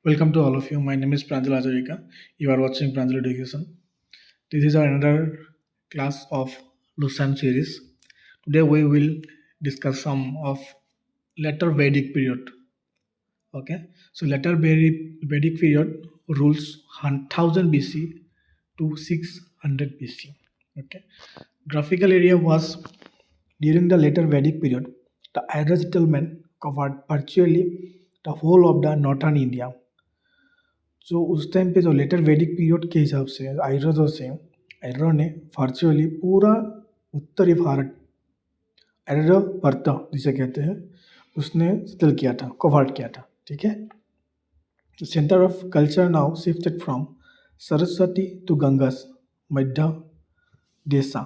Welcome to all of you. My name is Pranjal Ajarika. You are watching Pranjal Education. This is our another class of Lusan series. Today we will discuss some of later Vedic period. Okay, so later Vedic period rules 1000 BC to 600 BC. Okay, graphical area was during the later Vedic period. The Arya settlement covered virtually the whole of the northern India. जो उस time पे जो letter Vedic period के हिसाब से आर्यों से आर्यों ने वर्चुअली पूरा उत्तरी भारत आर्यभट्ट जिसे कहते हैं उसने सेटल किया था कवर किया था ठीक है centre of culture now shifted from Saraswati to गंगास मध्य देशा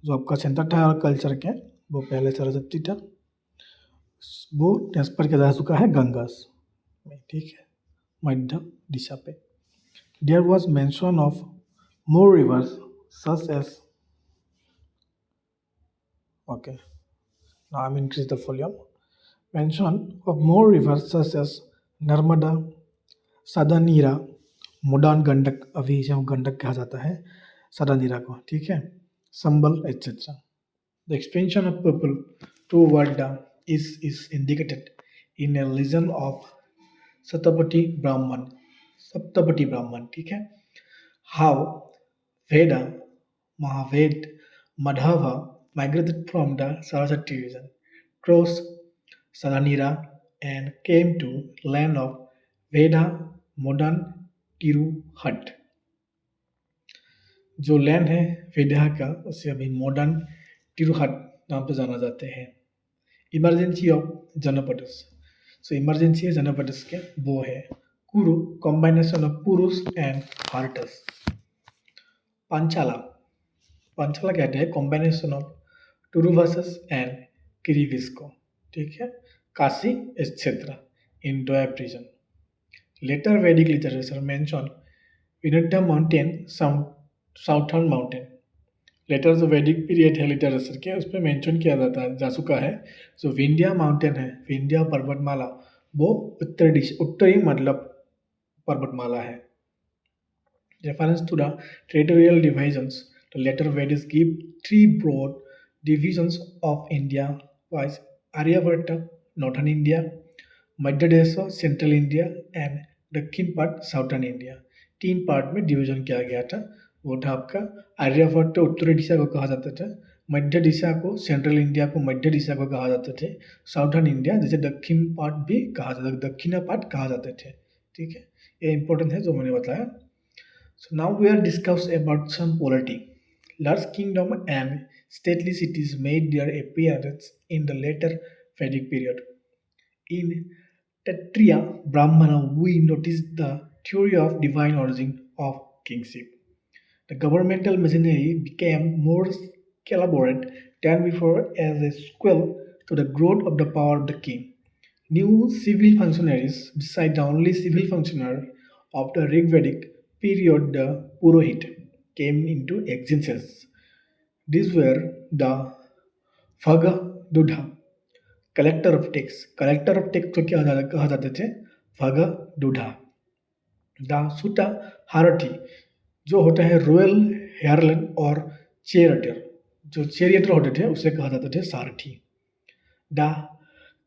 जो आपका सेंटर था कल्चर के वो पहले सरस्वती था वो ट्रांसफर किया जा चुका है गंगास में ठीक है मध्य दिशा पे there was mention of more rivers such as okay now I'm increase the volume mention of more rivers such as Narmada Sadanira मोडान Gandak अभी इसे गंडक कहा जाता है सदानीरा को ठीक है संबल etc the expansion of people toward the east is indicated in a legend of सप्तपटी Brahmana ठीक है हाउ वेदा महावेद madhava migrated from the Saraswati region crossed Salanira and came to land of Veda modern Tiruhat जो land है वेदा का उसे अभी modern तिरुहट नाम से जाना जाते हैं इमरजेंसी ऑफ जनपदस सो इमरजेंसी है जनपदस के वो है Kuru combination of Purus and हार्टस पांचाला पांचाला कहते हैं कॉम्बिनेशन ऑफ टुरुवासस एंड किरीविस्को ठीक है काशी क्षेत्र in Doab region later Vedic literature mention Vindhya mountain southern mountain later जो वैदिक पीरियड है लिटरेचर के उस पर मेंशन किया जा चुका है जो विंध्या माउंटेन है विंध्या पर्वतमाला वो उत्तरी मतलब पर्वतमाला है reference to the territorial divisions the later Vedas give three broad divisions of India viz आर्यभट्ट northern India Madhya Desh central India and दक्षिण पार्ट साउथर्न इंडिया तीन पार्ट में डिवीजन किया गया था वो था आपका आर्यभट्ट उत्तरी दिशा को कहा जाता था मध्य दिशा को सेंट्रल इंडिया को मध्य दिशा को कहा जाते थे साउथर्न इंडिया जिसे दक्षिण पार्ट भी कहा जाता दक्षिण पार्ट कहा जाते थे ठीक है ये इंपॉर्टेंट है जो मैंने बताया so now we are discuss about some polity large kingdom and stately cities made their appearance in the later Vedic period. In Kshatriya Brahmana, we notice the theory of divine origin of kingship. The governmental machinery became more elaborate than before as a sequel to the growth of the power of the king. New civil functionaries, beside the only civil functionary of the Rigvedic period, the Purohit, came into existence. These were the Bhaga Dudha, collector of tax को क्या कहा जाते थे भगा दूढ़ा the सुटा हारथी जो होता है royal हेयरलन और चेरियटर जो चेरियटर होते थे उसे कहा जाते थे सारथी द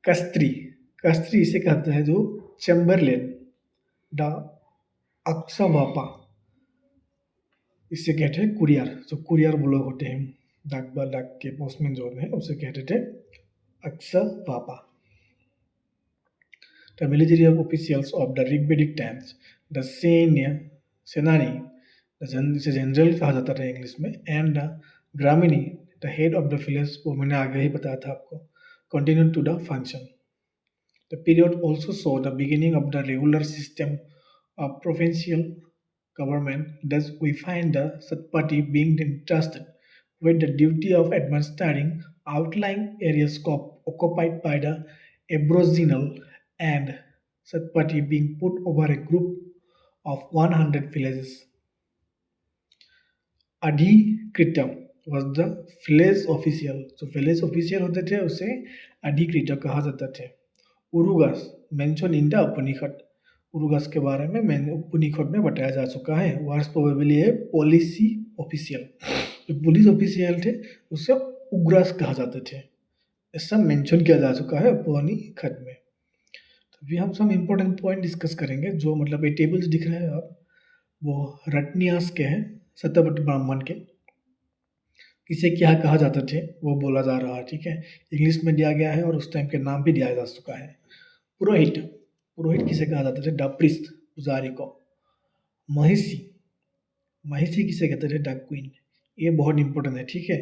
कस्त्री इसे कहते हैं जो चैम्बरलेन द अक्सवापा इसे कहते हैं कुरियर जो कुरियर वो लोग होते हैं डाक के पोस्टमैन जो होते हैं उसे कहते थे Aksavapa. The military officials of the Rigvedic times, the Senani, the general कहा जाता था इंग्लिश में, and the Gramini, the head of the village, वो मैंने आगे ही बताया था आपको, continued to the function. The period also saw the beginning of the regular system of provincial government. Thus, we find the Satpati being entrusted with the duty of administering outlying areas occupied by the Aboriginal and Satpati being put over a group of 100 villages. Adhikritam was the village official. जो village official होते थे उसे अधिकृत कहा जाता थे. Urugas mentioned in the Upanishad उरुगस के बारे में मैंने उपनिषद में बताया जा चुका है। Was probably A policy official. जो पुलिस ऑफिशियल थे उससे उग्रस कहा जाते थे, ऐसा मेंशन किया जा चुका है उपनिषद में। तो अभी हम सब इम्पोर्टेंट पॉइंट डिस्कस करेंगे, जो मतलब ये टेबल्स दिख रहे हैं आप, वो रटनियास के हैं, सत्यवती ब्राह्मण के। किसे क्या कहा जाते थे वो बोला जा रहा है, ठीक है। इंग्लिश में दिया गया है और उस टाइम के नाम भी दिया जा चुका है। पुरोहित, पुरोहित किसे कहा जाता थे? द प्रीस्ट, पुजारी को। महिषी, महिषी किसे कहते थे? The queen. ये बहुत इंपॉर्टेंट है, ठीक है।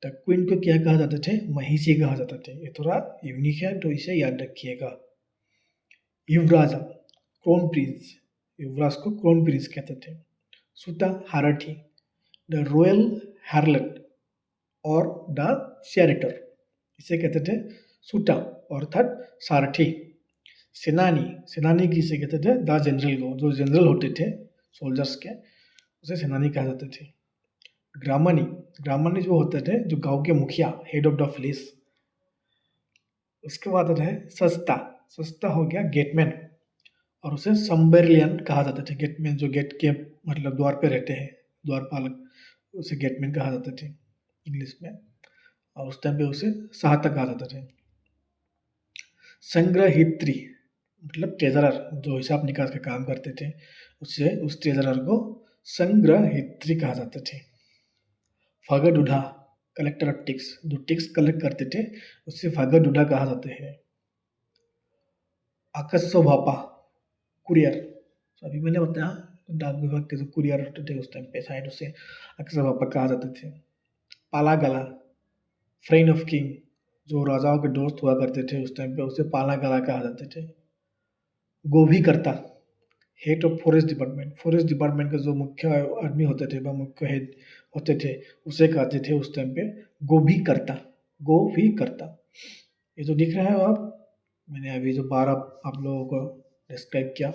द क्वीन को क्या कहा जाते थे? महिषी कहा जाता थे। ये थोड़ा यूनिक है तो इसे याद रखिएगा। युवराजा, क्रोन प्रिंस, युवराज को क्रोन प्रिंस कहते थे। सुता हारथी, द रॉयल हार्लेट और द चैरिटर, इसे कहते थे सुटा अर्थात सारथी। सेनानी, सेनानी किसे कहते थे? द जनरल को, जो जनरल होते थे सोल्जर्स के, उसे सेनानी कहा जाते थे। ग्रामनी, ग्रामनी जो होते थे जो गांव के मुखिया, हेड ऑफ द विलेज। उसके बाद आता है सस्ता, सस्ता हो गया गेटमैन, और उसे संबेरलियन कहा जाता था। गेटमैन जो गेट के मतलब द्वार पे रहते हैं, द्वारपालक, उसे गेटमैन कहा जाते थे इंग्लिश में, और उस टाइम पे उसे सहायता कहा जाता था। संग्रहित्री मतलब ट्रेजरर, जो हिसाब निकास का काम करते थे, उससे उस ट्रेजरर को संग्रहित्री कहा जाते थे। फागडुढ़ा, कलेक्टर ऑफ टैक्स, जो टैक्स कलेक्ट करते थे उससे फागडुढ़ा कहा जाते हैं। आकस्सोभापा, कुरियर, तो अभी मैंने बताया डाक विभाग के जो कुरियर होते थे उस टाइम पे शायद उसे आकस्सोभापा कहा जाते थे। पाला गला, फ्रेंड ऑफ किंग, जो राजाओं के दोस्त हुआ करते थे उस टाइम पे, उसे पाला गला कहा जाते थे। गोभीकर्ता, head of forest department, forest department का जो मुख्य आदमी होते थे, मुख्य हेड होते थे, उसे कहते थे उस टाइम पे गोभीकर्ता, गोभीकर्ता। ये जो दिख रहा है आप, मैंने अभी जो 12 आप लोगों को डिस्क्राइब किया,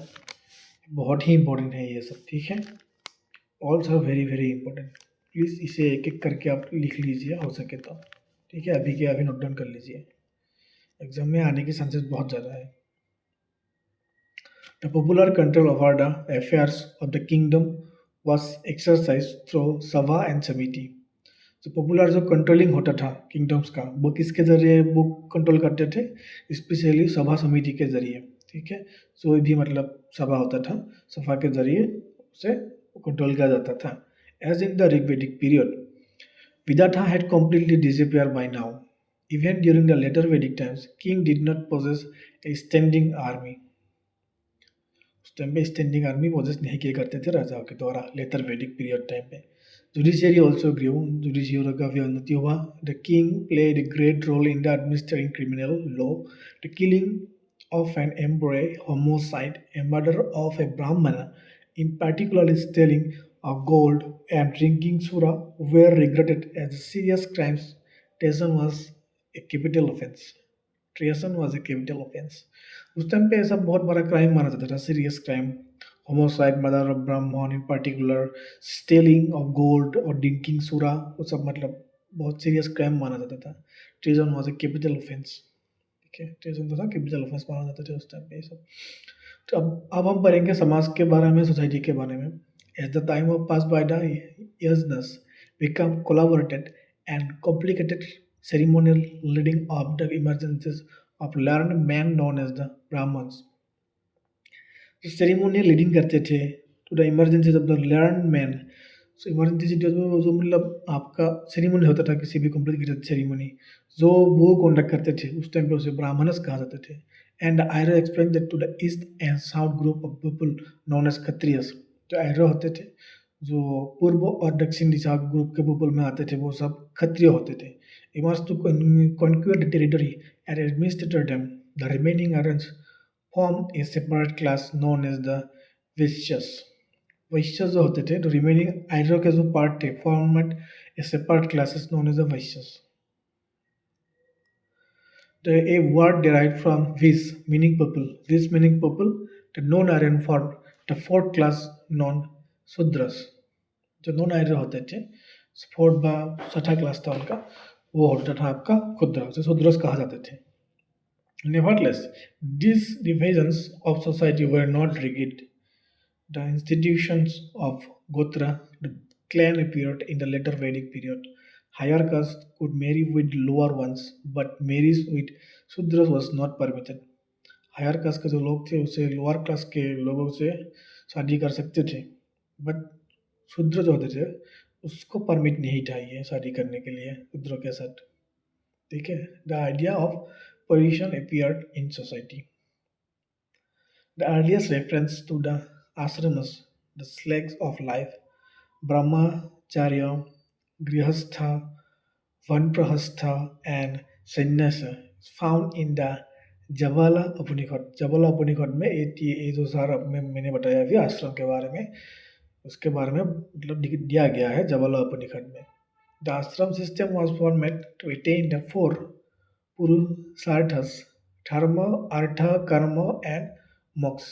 बहुत ही इंपॉर्टेंट है ये सब, ठीक है। All's are very very important. Please इसे एक एक करके आप लिख लीजिए हो सके तो, ठीक है। अभी के अभी नोट डाउन कर लीजिए, एग्जाम में आने की चांसेस बहुत ज़्यादा है। The popular control over the affairs of the kingdom was exercised through सभा एंड समिति। तो पॉपुलर जो कंट्रोलिंग होता था किंगडम्स का, वो किसके जरिए वो कंट्रोल करते थे? स्पेशली सभा समिति के जरिए, ठीक है। जो भी मतलब सभा होता था, सभा के जरिए उसे कंट्रोल किया जाता था। As in the Rigvedic period, Vidata had completely disappeared by now. Even during the later Vedic times, king did not possess a standing army. उस टाइम पे स्टैंडिंग आर्मी पोजेस नहीं किया करते थे राजाओं के द्वारा, लेटर वैदिक पीरियड टाइम पे। जुडिशियरी ऑल्सो ग्रू, जुडिशियरी का भी उन्नति हुआ। The king played a great role in the administrating criminal law, the killing of an emperor, homicide, a murder of a brahmana, in particular stealing of gold and drinking sura, were regarded as serious crimes. Treason was a capital offense. Treason was a capital offense. उस time पे ऐसा बहुत बड़ा crime माना जाता था, serious crime. Homicide, murder of Brahmin in particular, stealing of gold और drinking sura, वो सब मतलब बहुत सीरियस क्राइम माना जाता था। Treason was a capital offence, ठीक है। ट्रेजन था कैपिटल ऑफेंस माना जाता था उस टाइम पे ये सब। तो अब हम पढ़ेंगे समाज के बारे में, सोसाइटी के बारे में। As the time of pass by the years become collaborated and complicated ceremonial leading of the emergencies of learned men known as the Brahmins. तो सेरेमोनियल लीडिंग करते थे to the emergencies of the learn man. So emergency जो मतलब आपका ceremony होता था, किसी भी कॉम्प्लिकेटेड सेरेमोनी, जो वो कंडक्ट करते थे उस टाइम पे उसे ब्राह्मणस कहा जाते थे। एंड आयरो explain that to the east and south group of people known as क्षत्रियस। जो आयरो होते थे, जो पूर्व और दक्षिण दिशा ग्रुप के पीपल में आते थे, वो सब क्षत्रिय होते थे। He wants to conquer the territory and administer them. The remaining areas form a separate class known as the Vaishyas. वैश्य जो होते थे, तो रिमेनिंग आर्यों के जो पार्ट थे, formed a separate classes known as the Vaishyas. A word derived from vis meaning people, vis meaning people, the non-Aryan formed the fourth class known Sudras। जो non आर्य होते थे, फोर्थ छठा क्लास था उनका, वो होता था आपका खुद्रा, उसे शूद्रस कहा जाते थे। Nevertheless, these divisions of society were not rigid. The institutions of Gotra, the clan appeared in the later Vedic period. Higher castes could marry with lower ones, but marriage with Sudras was not permitted. Higher caste के जो लोग थे उसे lower class के लोगों से शादी कर सकते थे, बट शूद्र जो होते थे उसको परमिट नहीं था ये शादी करने के लिए शूद्रों के साथ. ठीक है. The idea of position appeared in society. The earliest reference to the ashramas, the slags of life, brahmacharya, grihastha, vanprahastha, and sannyasa, is found in the Jabala उपनिषद. जवाला उपनिषद में ये जो सारा मैंने बताया अभी आश्रम के बारे में, उसके बारे में मतलब दिया गया है जवाला उपनिषद में. The ashram system was formed to attain the four पुरुषार्थस, धर्म, अर्थ, कर्म एंड मोक्ष.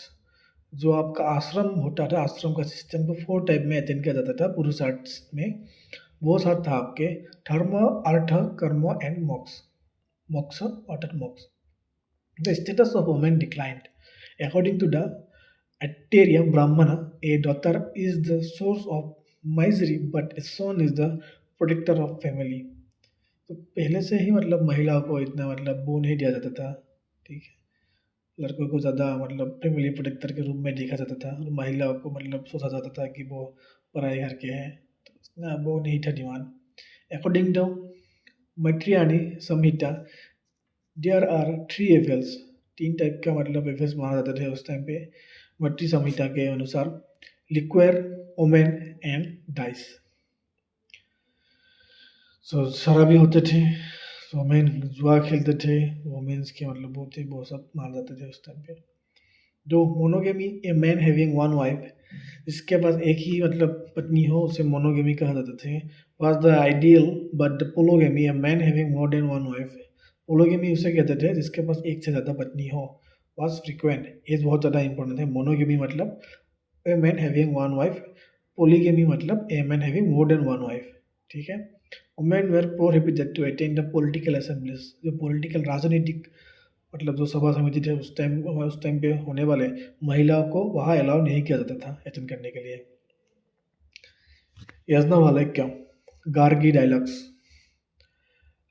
जो आपका आश्रम होता था, आश्रम का सिस्टम को 4 टाइप में अटेन किया जाता था पुरुषार्थ में. वो साथ था आपके धर्म, अर्थ, कर्म एंड मोक्ष. मोक्ष अर्थात मोक्ष. The status of women declined. According to the Attarya Brahmana, a daughter is the source of misery, but a son is the protector of family. तो पहले से ही मतलब महिलाओं को इतना मतलब वो नहीं दिया जाता था. ठीक है. लड़कों को ज़्यादा मतलब फैमिली प्रोटेक्टर के रूप में देखा जाता था और महिलाओं को मतलब सोचा जाता था कि वो पराए घर के हैं, तो इतना वो नहीं था demand. According to Maitrayani Samhita, there are 3 एफेल्स. 3 टाइप का मतलब एफेल्स माना जाते थे उस टाइम पे मैत्री संहिता के अनुसार. लिक्वेयर, ओमेन एंड डाइस. सो शराबी होते थे, वोमेन जुआ खेलते थे, वोमेन्स के मतलब वो थे, वो सब मार जाते थे उस टाइम पे. जो मोनोगेमी, ए मैन हैविंग वन वाइफ, जिसके पास एक ही मतलब पत्नी हो उसे मोनोगेमी कहा जाता थे. Was the ideal, but the polygamy, a man having more than one wife. Polygamy उसे कहते थे जिसके पास एक से ज़्यादा पत्नी हो. वाज फ्रिक्वेंट, ये बहुत ज़्यादा इंपॉर्टेंट है. मोनोगेमी मतलब a man having one wife, polygamy मतलब a man having more than one wife. ठीक है. Women were prohibited to attend the political assemblies. जो पॉलिटिकल राजनीतिक मतलब जो सभा समिति थे उस टाइम पे होने वाले महिलाओं को वहाँ अलाउ नहीं किया जाता था अटेंड करने के लिए. Yajnavalkya, Gargi dialogues.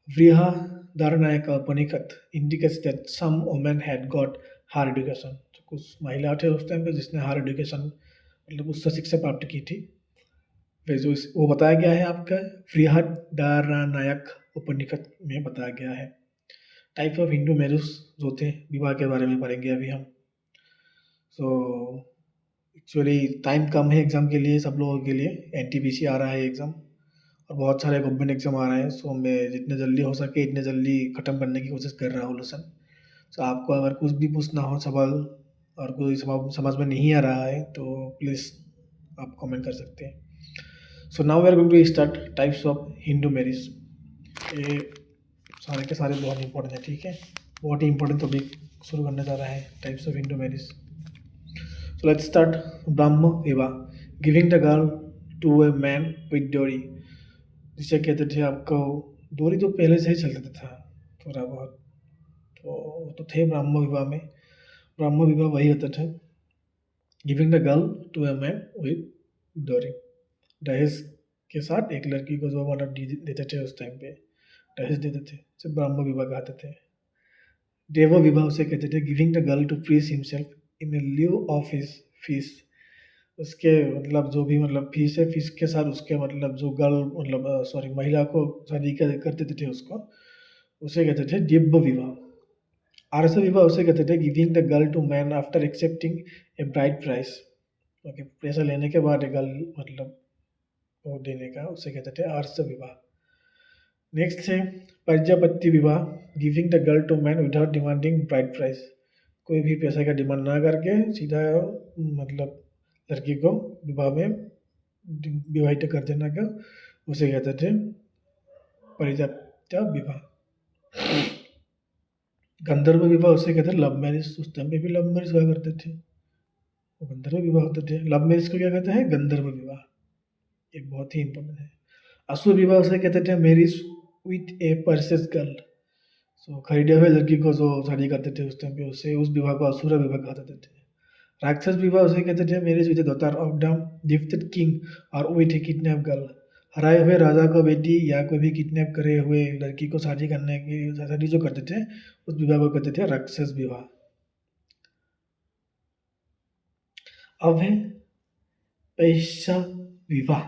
Brihadaranyaka Upanishad indicates that some women had got higher education. तो कुछ महिला थे उस टाइम पे जिसने हायर एजुकेशन मतलब उससे शिक्षा प्राप्त की थी. फिर जो वो बताया गया है आपका बृहदारण्यक उपनिषद में बताया गया है. टाइप ऑफ हिंदू मैरिज जो थे विवाह के बारे में पढ़ेंगे अभी हम. सो एक्चुअली टाइम कम है एग्ज़ाम के लिए सब लोगों के लिए. एनटीपीसी आ रहा है एग्ज़ाम और बहुत सारे गवर्नमेंट एग्ज़ाम आ रहे हैं. सो मैं जितने जल्दी हो सके इतने जल्दी ख़त्म करने की कोशिश कर रहा हूँ लेसन. सो आपको अगर कुछ भी पूछना हो सवाल और कोई समझ में नहीं आ रहा है तो प्लीज़ आप कमेंट कर सकते हैं. So now we are going to start types of Hindu marriage. ये सारे के सारे बहुत इंपॉर्टेंट है. ठीक है. बहुत ही इंपॉर्टेंट टॉपिक शुरू करने जा रहा है, types of Hindu marriage. So let's start. Brahma विवाह, giving the girl to a man with dowry. जिसे कहते थे आपको डोरी तो पहले से ही चलता था थोड़ा बहुत, तो वो तो थे ब्रह्म विवाह में. ब्रह्म विवाह वही होता था, giving the girl to a man with dowry. दहेज के साथ एक लड़की को जो मतलब देते थे उस टाइम पे दहेज देते थे, उसे ब्रह्म विवाह कहते थे. देव विवाह उसे कहते थे, giving the girl to priest himself in lieu of his fees. उसके मतलब जो भी मतलब फीस है, फीस के साथ उसके मतलब जो गर्ल मतलब सॉरी महिला को शादी कर देते थे उसको, उसे कहते थे दिव्य विवाह. आर्ष विवाह उसे कहते थे, giving the girl to man after accepting a bride price. Okay, पैसा लेने के बाद गर्ल मतलब वो देने का, उसे कहते थे आर्ष विवाह. नेक्स्ट है प्रजापति विवाह, giving the girl to man without demanding bride price. कोई भी पैसे का डिमांड ना करके सीधा मतलब लड़की को विवाह में विवाहित कर देना का, उसे कहते थे प्रजापत्य विवाह. गंधर्व विवाह उसे कहते थे लव मैरिज. उस टाइम पे भी लव मैरिज हुआ करते थे, वो गंधर्व विवाह होते थे. लव मैरिज को क्या कहते हैं? गंधर्व विवाह. एक बहुत ही इंपॉर्टेंट है. असुर विवाह उसे कहते थे marriage with a purchased girl. So खरीदे हुए लड़की को जो शादी करते थे उस टाइम पे उसे उस विवाह को असुरा विवाह कहा जाता थे। राक्षस विवाह उसे कहते थे marriage with daughter of the gifted king और विथ ए किडनैप गर्ल। हराए हुए राजा को बेटी या कोई भी किडनैप करे हुए लड़की को शादी करने की शादी जो करते थे उस विवाह को कहते थे राक्षस विवाह। अब है पैसा विवाह।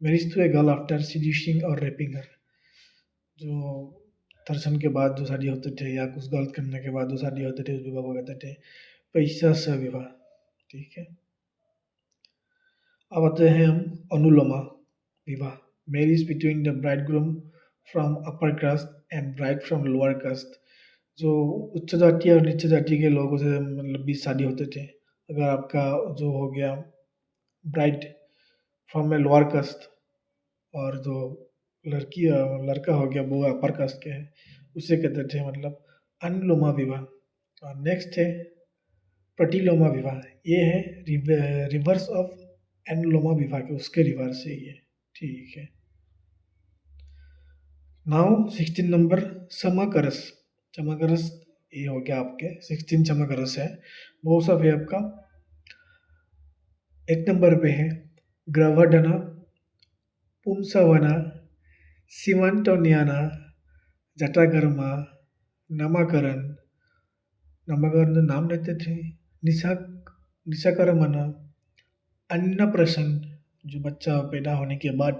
Marriage to a girl after seducing और रेपिंग हर। जो दर्शन के बाद जो शादी होते थे या कुछ गलत करने के बाद जो शादी होते थे उस विवाह को कहते थे पैसा से विवाह। ठीक है, अब आते हैं हम अनुलोमा विवाह। Marriage between the bridegroom from upper caste and bride from lower caste. जो उच्च जाति और नीच जाति के लोगों से मतलब बीच शादी होते थे। अगर आपका जो हो गया bride from a lower caste और जो लड़की लड़का हो गया वो अपर कास्ट के है उसे कहते थे मतलब अनुलोमा विवाह। और नेक्स्ट है प्रतिलोमा विवाह। ये है रिवर्स ऑफ अनुलोमा विवाह के उसके रिवर्स है ये। ठीक है, नाउ 16 नंबर समाकरस। समाकरस ये हो गया आपके 16 समाकरस है वो सब है आपका। एक नंबर पे है ग्रवडना, पुंसवना, सीमांटोनियाना, जटागर्मा, नामाकरण। नामाकरण जो नाम लेते थे, निशा निशाकर्मना, अन्नप्राशन जो बच्चा पैदा होने के बाद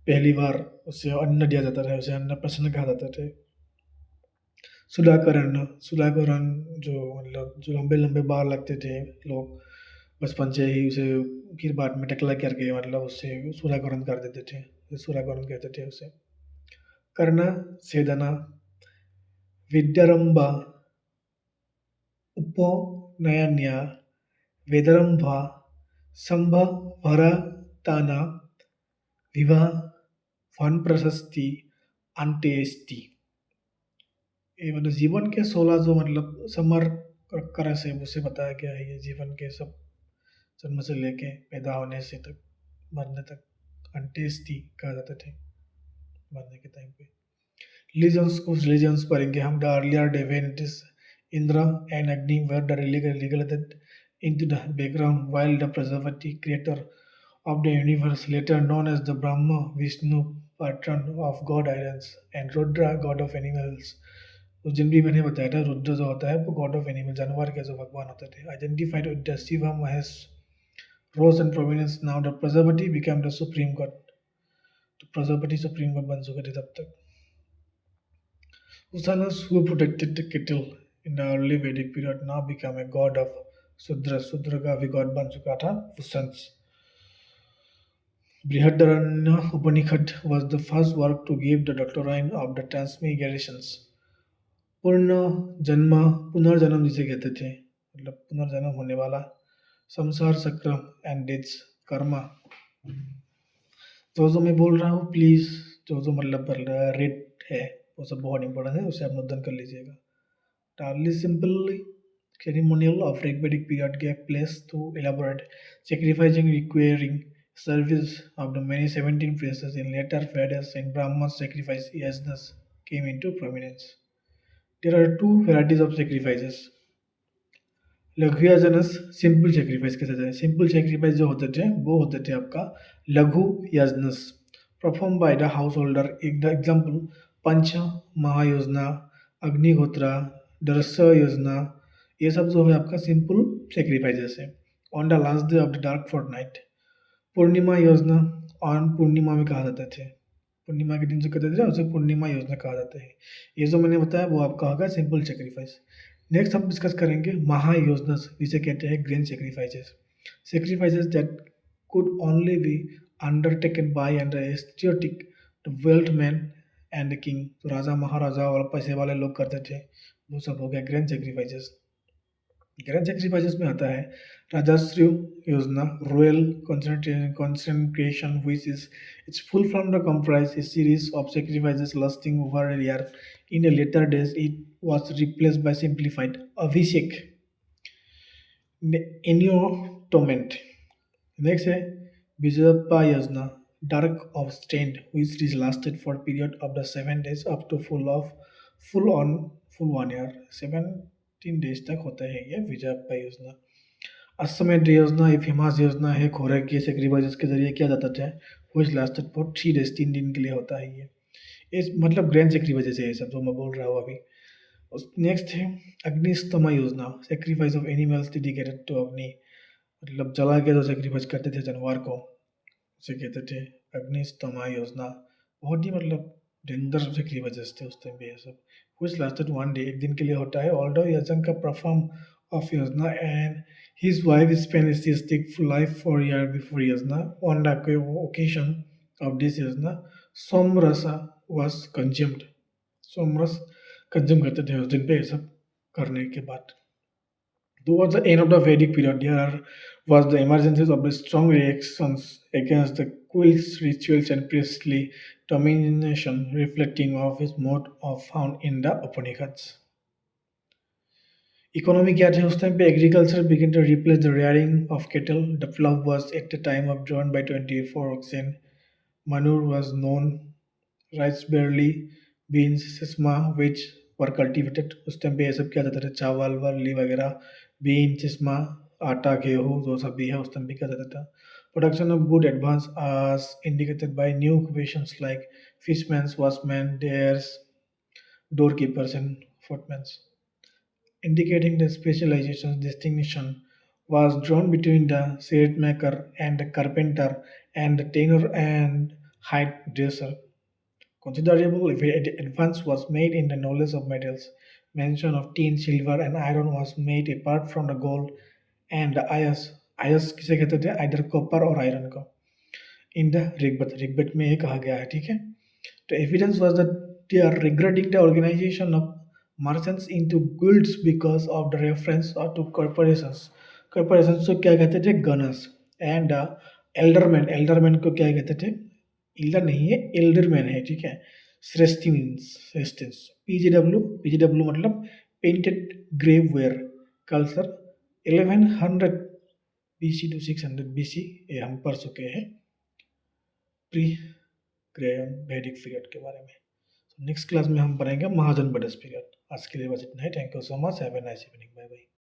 पहली बार उसे अन्न दिया जाता था उसे अन्नप्राशन कहा जाता था। सुधाकरण, सुधाकरण जो मतलब जो लंबे लंबे बाल लगते थे लोग बचपन से ही उसे फिर बाद में टकला करके मतलब उससे सुधाकरण कर देते थे, सुधाकरण कहते थे उसे। करना, सेदना, विद्यारंभा, उपनयन्या, वेदरंभा, संभवरताना, विवाह, वन प्रशस्ति, अंत्येष्टि। ये मतलब जीवन के 16 जो मतलब समर कर से उसे बताया गया है। ये जीवन के सब जन्म से लेके पैदा होने से तक मरने तक अंत्येष्टि कहा जाते थे मरने के टाइम पे। रिलीजन्स कुछ रिलीजन्स पढ़ेंगे हम। The earlier divinities Indra and Agni were the regulated into the background while the Prajapati, creator of the universe, later known as the Brahma, Vishnu, patron of God Irons, and Rudra, god of animals। उस दिन भी मैंने बताया था रुद्र जो होता है वो गॉड ऑफ एनिमल जानवर के जो भगवान होते थे। Identified with the Shiva Mahesh rose and prominence now the Prajapati become the supreme god. तो प्रजापति सुप्रीम गॉड बन चुके थे तब तक। Usanas, who protected the cattle in the early Vedic period, now became a god of Sudra। Sudra का भी God बन चुका था Usans। Brihadaranya Upanishad was the first work to give the doctrine of the transmigrations। पूर्ण जन्म पुनर्जन्म जिसे कहते थे मतलब पुनर्जन्म होने वाला, संसार चक्र एंड डेट्स कर्मा। जो मैं बोल रहा हूँ प्लीज जो मतलब रेट है वो सब बहुत इंपॉर्टेंट है उसे आप नोट डाउन कर लीजिएगा। Tarly simply ceremonial of Rigvedic period gave place to elaborate sacrificing requiring service of the many 17 phases in later Vedas and Brahma's sacrifice yajnas came into prominence। There are two varieties of sacrifices। लघु याजनस simple sacrifice कैसे जाए। Simple sacrifice जो होते थे वो होते थे आपका लघु याजनस perform by the householder. Example पंच महायोजना, अग्निहोत्रा, दरस योजना, ये सब जो है आपका सिंपल सेक्रीफाइसेस है। On the last day of the dark fortnight, पूर्णिमा योजना ऑन पूर्णिमा में कहा जाते थे। पूर्णिमा के दिन जो कहते थे उसे पूर्णिमा योजना कहा जाता है। ये जो मैंने बताया वो आपका होगा सिंपल सेक्रीफाइस। नेक्स्ट हम डिस्कस करेंगे महायोजना जिसे कहते हैं grand sacrifices. Sacrifices that could only be undertaken by and aesthetic wealth man and king. तो राजा महाराजा और पैसे वाले लोग करते थे वो सब हो गया ग्रैंड सेक्रीफाइसेस। ग्रैंड सेक्रीफाइसेस में आता है राजस्व योजना, royal consecration, which is its full form to comprise a series of sacrifices lasting over a year। In a later days, it was replaced by simplified Abhishek entombment। Next है Bijapa Yajna, dark of stand, which is lasted for a period of the 7 days up to full of full 1 year 17 days तक होता है ये विजयप्पा योजना। अश्वमेध योजना एक famous योजना है खुराक के सेक्रीफाइस के जरिए किया जाता है, which lasted for 3 days 3 दिन के लिए होता है ये। इस मतलब ग्रैंड सेक्रीफाइस है ये सब जो मैं बोल रहा हूँ अभी। नेक्स्ट है अग्निस्तमा योजना, sacrifice of animals dedicated to Agni, मतलब जला के जो सेक्रीफाइस करते थे जानवर को उसे कहते थे अग्निस्तमा योजना। बहुत ही मतलब डेंजर सेक्रीफाइसेस थे उस टाइम पे ये सब। which lasted 1 day एक दिन के लिए होता है। although Yajnaika performed of Yajna and his wife spent atheistic life for a year before Yajna, on the occasion of this Yajna somarasa was consumed। सोमरस कंज्यूम करते थे उस दिन पे ये सब करने के बाद। Towards the end of the Vedic period, there was the emergence of the strong reactions against the cults, rituals, and priestly domination, reflecting of his mode of found in the Upanishads. Economy क्या थे उस time पे? Agriculture began to replace the rearing of cattle. The plough was at the time of drawn by 24 oxen. Manure was known. Rice, barley, beans, sesame, which were cultivated। उस time पे ये सब क्या जाता था? चावल वाली वगैरह, बीन, सिस्मा, आटा, गेहूँ जो सब भी है उस टाइम पे क्या जाता था? Production of good advance as indicated by new occupations like fishermen, watchmen, dares, doorkeepers, and footmen, indicating the specialization distinction was drawn between the shade maker and the carpenter and the tanner and hide dresser. Considerable advance was made in the knowledge of metals. Mention of tin, silver, and iron was made apart from the gold and the iron। आयस किसे कहते थे? Either copper और iron को। In the Rigveda में ये कहा गया है, ठीक है। तो evidence was that they are regretting the organisation of merchants into guilds because of the reference to corporations. Corporations को क्या कहते थे? गनर्स। एंड एल्डरमैन को क्या कहते थे? इल्डर नहीं है, एल्डरमैन है, ठीक है। श्रेष्ठिन्स पीजीडब्ल्यू मतलब painted grey ware culture 1100 BC to 600 BC ये हम पढ़ चुके हैं प्री ग्रेम वैदिक पीरियड के बारे में। नेक्स्ट क्लास में हम पढ़ेंगे महाजन ब्रदर्स पीरियड। आज के लिए बस इतना ही। Thank you so much. Have a nice evening. Bye bye.